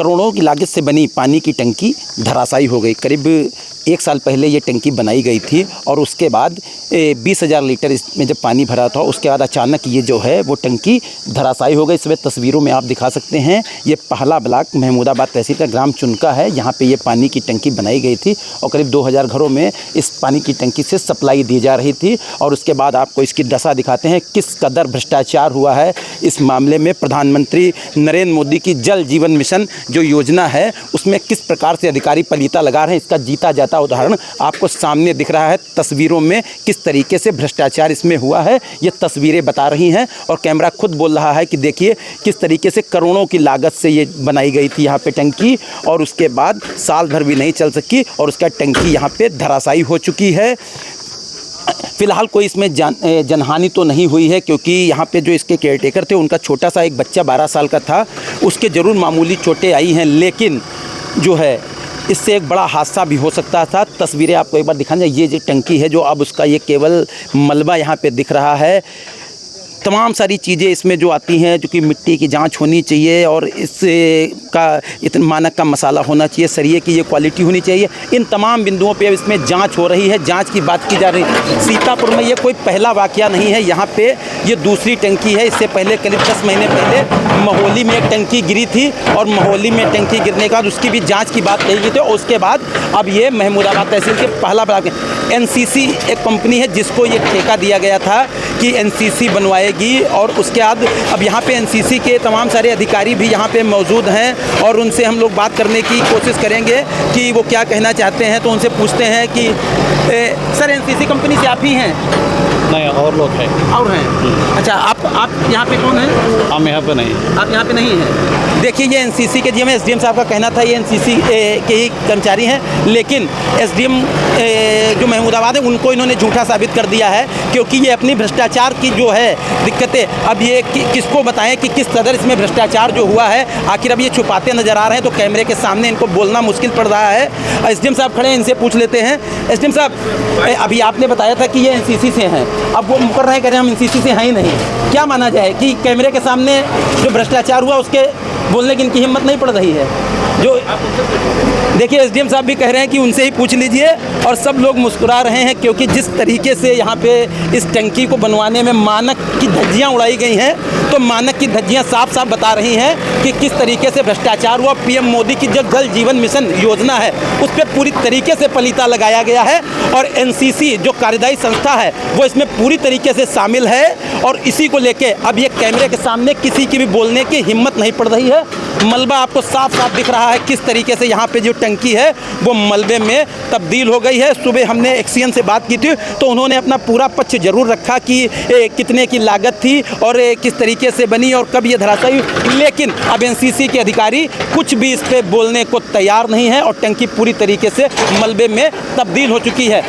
करोड़ों की लागत से बनी पानी की टंकी धराशायी हो गई। करीब 1 साल पहले ये टंकी बनाई गई थी और उसके बाद 20,000 लीटर इसमें जब पानी भरा था, उसके बाद अचानक ये जो है वो टंकी धराशायी हो गई। इसमें तस्वीरों में आप दिखा सकते हैं, ये पहला ब्लॉक महमूदाबाद तहसील का ग्राम चुनका है। यहाँ पे ये पानी की टंकी बनाई गई थी और करीब 2,000 घरों में इस पानी की टंकी से सप्लाई दी जा रही थी। और उसके बाद आपको इसकी दशा दिखाते हैं, किस कदर भ्रष्टाचार हुआ है इस मामले में। प्रधानमंत्री नरेंद्र मोदी की जल जीवन मिशन जो योजना है, उसमें किस प्रकार से अधिकारी पलीता लगा रहे हैं, इसका जीता जाता उदाहरण आपको सामने दिख रहा है तस्वीरों में। किस तरीके से भ्रष्टाचार इसमें हुआ है ये तस्वीरें बता रही हैं और कैमरा खुद बोल रहा है कि देखिए किस तरीके से करोड़ों की लागत से ये बनाई गई थी यहाँ पे टंकी, और उसके बाद साल भर भी नहीं चल सकी और उसका टंकी यहाँ पे धराशायी हो चुकी है। फ़िलहाल कोई इसमें जनहानि तो नहीं हुई है, क्योंकि यहाँ पे जो इसके केयरटेकर थे उनका छोटा सा एक बच्चा 12 साल का था, उसके ज़रूर मामूली चोटें आई हैं, लेकिन जो है इससे एक बड़ा हादसा भी हो सकता था। तस्वीरें आपको एक बार दिखाना, ये जो टंकी है जो अब उसका ये केवल मलबा यहाँ पे दिख रहा है। तमाम सारी चीज़ें इसमें जो आती हैं, जो कि मिट्टी की जांच होनी चाहिए और इससे का इतना मानक का मसाला होना चाहिए, सरिये की ये क्वालिटी होनी चाहिए। इन तमाम बिंदुओं पे अब इसमें जांच हो रही है, जांच की बात की जा रही है। सीतापुर में ये कोई पहला वाकया नहीं है, यहाँ पे ये दूसरी टंकी है। इससे पहले करीब 10 महीने पहले महोली में एक टंकी गिरी थी और महोली में टंकी गिरने के बाद उसकी भी जाँच की बात कही गई थी। और उसके बाद अब ये महमूदाबाद तहसील के पहला ब्लॉक NCC एक कंपनी है जिसको ये ठेका दिया गया था कि NCC बनवाएगी, और उसके बाद अब यहाँ पे NCC के तमाम सारे अधिकारी भी यहाँ पे मौजूद हैं और उनसे हम लोग बात करने की कोशिश करेंगे कि वो क्या कहना चाहते हैं। तो उनसे पूछते हैं कि सर NCC कंपनी से आप ही हैं? नहीं, और लोग हैं। और हैं? अच्छा, आप यहाँ पे कौन हैं? हम यहाँ पे नहीं। आप यहाँ पे नहीं हैं? देखिए, ये NCC के GM SDM साहब का कहना था ये NCC के ही कर्मचारी हैं, लेकिन SDM जो महमूदाबाद है उनको इन्होंने झूठा साबित कर दिया है, क्योंकि ये अपनी भ्रष्टाचार की जो है दिक्कतें अब ये किसको बताएं कि किस कदर इसमें भ्रष्टाचार जो हुआ है। आखिर अब ये छुपाते नजर आ रहे हैं तो कैमरे के सामने इनको बोलना मुश्किल पड़ रहा है। SDM साहब खड़े हैं, इनसे पूछ लेते हैं। SDM साहब, अभी आपने बताया था कि ये NCC से हैं, अब वो मुकर रहे, कह रहे हैं हम NCC से हैं ही नहीं। क्या माना जाए कि कैमरे के सामने जो भ्रष्टाचार हुआ उसके बोलने की इनकी हिम्मत नहीं पड़ रही है? जो देखिए, SDM साहब भी कह रहे हैं कि उनसे ही पूछ लीजिए, और सब लोग मुस्कुरा रहे हैं, क्योंकि जिस तरीके से यहाँ पे इस टंकी को बनवाने में मानक की धज्जियाँ उड़ाई गई हैं, तो मानक की धज्जियाँ साफ साफ बता रही हैं कि किस तरीके से भ्रष्टाचार हुआ। PM मोदी की जो जल जीवन मिशन योजना है उस पर पूरी तरीके से पलीता लगाया गया है, और NCC जो कार्यदायी संस्था है वो इसमें पूरी तरीके से शामिल है। और इसी को लेके अब ये कैमरे के सामने किसी की भी बोलने की हिम्मत नहीं पड़ रही है। मलबा आपको साफ साफ दिख रहा है किस तरीके से यहाँ पे जो टंकी है वो मलबे में तब्दील हो गई है। सुबह हमने एक्सीएन से बात की थी तो उन्होंने अपना पूरा पक्ष जरूर रखा कि कितने की लागत थी और किस तरीके से बनी और कब ये धराशायी हुई, लेकिन अब NCC के अधिकारी कुछ भी इस पर बोलने को तैयार नहीं है और टंकी पूरी तरीके से मलबे में तब्दील हो चुकी है।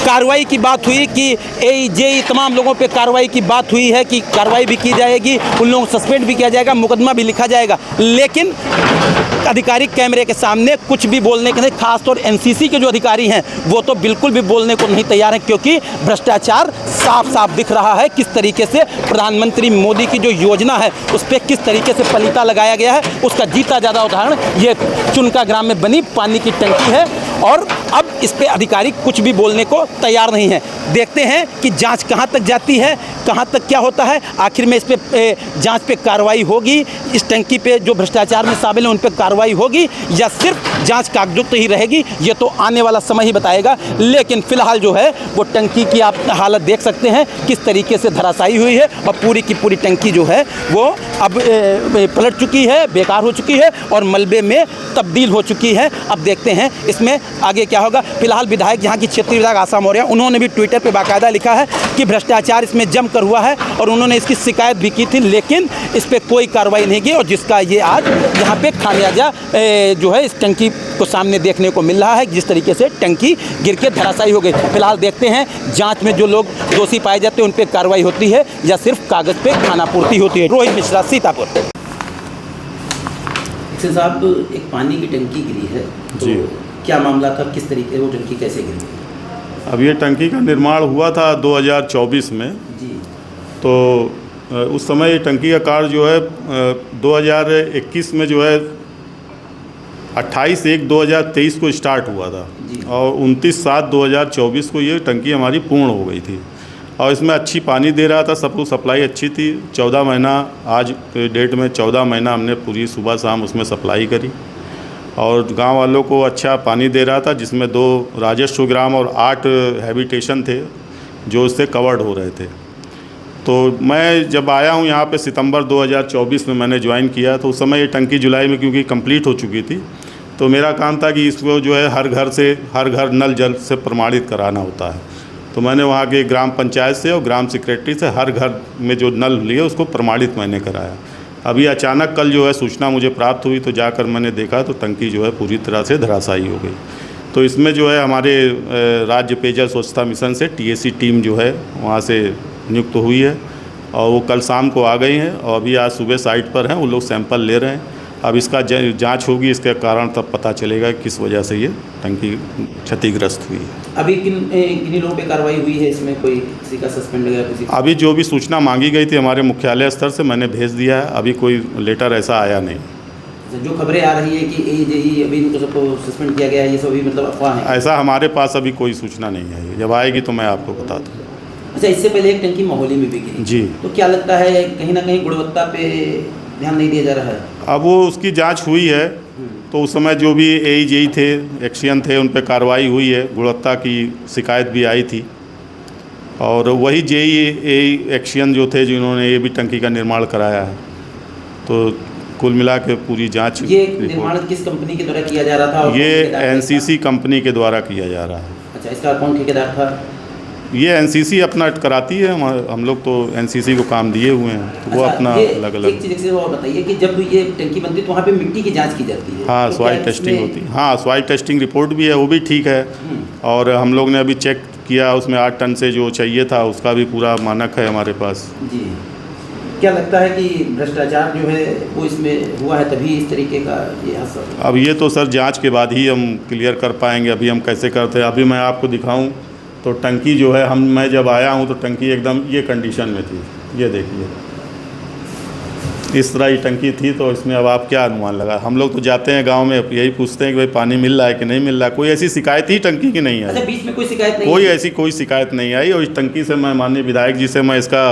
कार्रवाई की बात हुई कि AEJ तमाम लोगों पे कार्रवाई की बात हुई है कि कार्रवाई भी की जाएगी, उन लोगों को सस्पेंड भी किया जाएगा, मुकदमा भी लिखा जाएगा, लेकिन अधिकारी कैमरे के सामने कुछ भी बोलने के नहीं। खासतौर NCC के जो अधिकारी हैं वो तो बिल्कुल भी बोलने को नहीं तैयार हैं, क्योंकि भ्रष्टाचार साफ साफ दिख रहा है किस तरीके से प्रधानमंत्री मोदी की जो योजना है उस पर किस तरीके से पलीता लगाया गया है। उसका जीता ज़्यादा उदाहरण ये चुनका ग्राम में बनी पानी की टंकी है, और अब इस पे अधिकारी कुछ भी बोलने को तैयार नहीं है। देखते हैं कि जांच कहां तक जाती है, कहां तक क्या होता है, आखिर में इस पे जांच पे कार्रवाई होगी, इस टंकी पे जो भ्रष्टाचार में शामिल है उन पे कार्रवाई होगी या सिर्फ जांच कागजुक्त ही रहेगी, ये तो आने वाला समय ही बताएगा। लेकिन फिलहाल जो है वो टंकी की आप हालत देख सकते हैं किस तरीके से धराशायी हुई है, और पूरी की पूरी टंकी जो है वो अब पलट चुकी है, बेकार हो चुकी है और मलबे में तब्दील हो चुकी है। अब देखते हैं इसमें आगे क्या होगा। फिलहाल विधायक, यहाँ की क्षेत्रीय विधायक आशा मौर्य, उन्होंने भी ट्विटर पे बाकायदा लिखा है कि भ्रष्टाचार इसमें जमकर हुआ है और उन्होंने इसकी शिकायत भी की थी, लेकिन इस पर कोई कार्रवाई नहीं की, और जिसका ये आज यहाँ पे खामियाजा जो है इस टंकी को सामने देखने को मिल रहा है, जिस तरीके से टंकी गिर के धराशायी हो गई। फिलहाल देखते हैं जांच में जो लोग दोषी पाए जाते हैं उन पर कार्रवाई होती है या सिर्फ कागज पे खानापूर्ति होती है। रोहित मिश्रा, सीतापुर। साहब, एक पानी की टंकी गिरी है तो जी, क्या मामला था, किस तरीके वो टंकी कैसे गिरी? अब ये टंकी का निर्माण हुआ था 2024 में जी, तो उस समय ये टंकी का कार्य जो है 2021 में जो है 28/1/2023 को स्टार्ट हुआ था और 29/7/2024 को ये टंकी हमारी पूर्ण हो गई थी और इसमें अच्छी पानी दे रहा था, सबको सप्लाई अच्छी थी। 14 महीना आज के डेट में 14 महीना हमने पूरी सुबह शाम उसमें सप्लाई करी और गांव वालों को अच्छा पानी दे रहा था, जिसमें 2 राजस्व ग्राम और 8 हैबिटेशन थे जो इससे कवर्ड हो रहे थे। तो मैं जब आया हूँ यहाँ पे सितंबर 2024 में मैंने ज्वाइन किया, तो उस समय ये टंकी जुलाई में क्योंकि कंप्लीट हो चुकी थी, तो मेरा काम था कि इसको जो है हर घर नल जल से प्रमाणित कराना होता है। तो मैंने वहाँ के ग्राम पंचायत से और ग्राम सेक्रेटरी से हर घर में जो नल लिए उसको प्रमाणित मैंने कराया। अभी अचानक कल जो है सूचना मुझे प्राप्त हुई, तो जाकर मैंने देखा तो टंकी जो है पूरी तरह से धराशायी हो गई। तो इसमें जो है हमारे राज्य पेयजल स्वच्छता मिशन से TAC टीम जो है वहाँ से नियुक्त हुई है और वो कल शाम को आ गई हैं और अभी आज सुबह साइट पर हैं, वो लोग सैंपल ले रहे हैं। अब इसका जांच होगी, इसके कारण तब पता चलेगा किस वजह से ये टंकी क्षतिग्रस्त हुई है। अभी किन्हीं लोगों पे कार्रवाई हुई है इसमें? कोई किसी का सस्पेंड गया किसी का? अभी जो भी सूचना मांगी गई थी हमारे मुख्यालय स्तर से मैंने भेज दिया है, अभी कोई लेटर ऐसा आया नहीं। जो खबरें आ रही है कि AEJE अभी इनको सबको सस्पेंड किया गया है, ये सब भी मतलब अफवाह है? ऐसा हमारे पास अभी कोई सूचना नहीं आई है, जब आएगी तो मैं आपको बता दूँ। अच्छा, इससे पहले एक टंकी मोहाली में भी गिरी जी, तो क्या लगता है कहीं ना कहीं गुणवत्ता पे ध्यान नहीं दिया जा रहा है? अब वो उसकी जांच हुई है, तो उस समय जो भी AEJE थे, एक्शियन थे, उन पे कार्रवाई हुई है। गुणवत्ता की शिकायत भी आई थी और वही JEE एक्शियन जो थे जिन्होंने ये भी टंकी का निर्माण कराया है। तो कुल मिला के पूरी जांच ये निर्माण किस कंपनी के द्वारा किया जा रहा था? और ये कौन ठेकेदार NCC कंपनी के द्वारा किया जा रहा है। था? अच्छा, इसका कौन ठेकेदार था? ये NCC अपना कराती है, हम लोग तो NCC को काम दिए हुए हैं, तो वो अच्छा, अपना ये अलग अलग। एक चीज़ से और बताइए कि जब ये टंकी बनती है तो वहाँ पे मिट्टी की जांच की जाती है? हाँ, तो सॉइल क्या टेस्टिंग इसमें- होती है। हाँ, सॉइल टेस्टिंग रिपोर्ट भी है, वो भी ठीक है। और हम लोग ने अभी चेक किया, उसमें 8 टन से जो चाहिए था उसका भी पूरा मानक है हमारे पास। जी, क्या लगता है कि भ्रष्टाचार जो है वो इसमें हुआ है तभी इस तरीके का ये असर? अब ये तो सर जांच के बाद ही हम क्लियर कर पाएंगे, अभी हम कैसे करते हैं। अभी मैं आपको दिखाऊं तो टंकी जो है मैं जब आया हूं तो टंकी एकदम ये कंडीशन में थी, ये देखिए इस तरह ये टंकी थी। तो इसमें अब आप क्या अनुमान लगा? हम लोग तो जाते हैं गांव में, यही पूछते हैं कि भाई पानी मिल रहा है कि नहीं मिल रहा है। कोई ऐसी शिकायत ही टंकी की नहीं अच्छा, आई, बीच में कोई शिकायत नहीं? कोई ऐसी कोई शिकायत नहीं आई। और इस टंकी से मैं माननीय विधायक जी से मैं इसका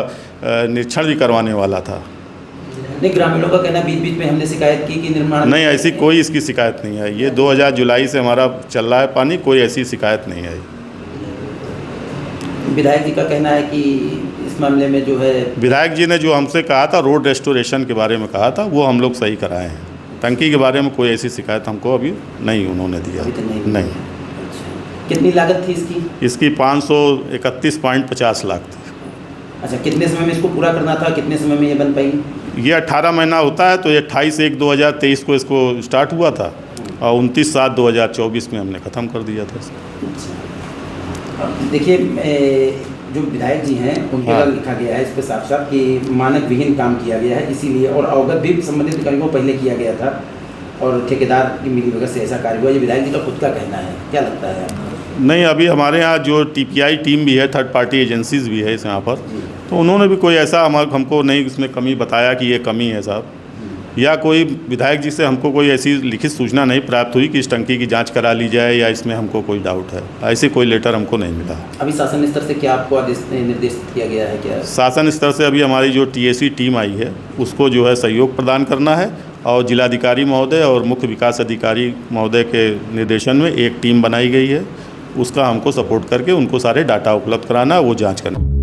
निरीक्षण भी करवाने वाला था। नहीं, ग्रामीणों का कहना बीच बीच में हमने शिकायत की कि निर्माण नहीं, ऐसी कोई इसकी शिकायत नहीं आई। ये 2000 जुलाई से हमारा चल रहा है पानी, कोई ऐसी शिकायत नहीं आई। विधायक जी का कहना है कि इस मामले में जो है विधायक जी ने जो हमसे कहा था रोड रेस्टोरेशन के बारे में कहा था, वो हम लोग सही कराए हैं। टंकी के बारे में कोई ऐसी शिकायत हमको अभी नहीं उन्होंने दिया। अभी तो नहीं। अच्छा, कितनी लागत थी इसकी? इसकी 531.50 लाख थी। अच्छा, कितने समय में इसको पूरा करना था, कितने समय में ये बन पाई? ये 18 महीना होता है, तो ये 28/1/2023 को इसको स्टार्ट हुआ था और 29/7/2024 में हमने ख़त्म कर दिया था इसको। अच्छा, देखिए जो विधायक जी हैं उनके द्वारा लिखा गया है इस पर साफ साफ कि मानक विहीन काम किया गया है, इसीलिए और अवगत भी संबंधित अधिकारियों को पहले किया गया था और ठेकेदार की मिलीभगत से ऐसा कार्य हुआ। ये विधायक जी का खुद का कहना है, क्या लगता है आपको? नहीं, अभी हमारे यहाँ जो TPI टीम भी है, थर्ड पार्टी एजेंसीज भी है इस यहाँ पर, तो उन्होंने भी कोई ऐसा हमको नहीं उसमें कमी बताया कि ये कमी है साहब, या कोई विधायक जी से हमको कोई ऐसी लिखित सूचना नहीं प्राप्त हुई कि इस टंकी की जांच करा ली जाए या इसमें हमको कोई डाउट है। ऐसे कोई लेटर हमको नहीं मिला। अभी शासन स्तर से क्या आपको निर्देशित किया गया है? क्या शासन स्तर से अभी हमारी जो TAC टीम आई है उसको जो है सहयोग प्रदान करना है और जिलाधिकारी महोदय और मुख्य विकास अधिकारी महोदय के निर्देशन में एक टीम बनाई गई है, उसका हमको सपोर्ट करके उनको सारे डाटा उपलब्ध कराना, वो जाँच करना।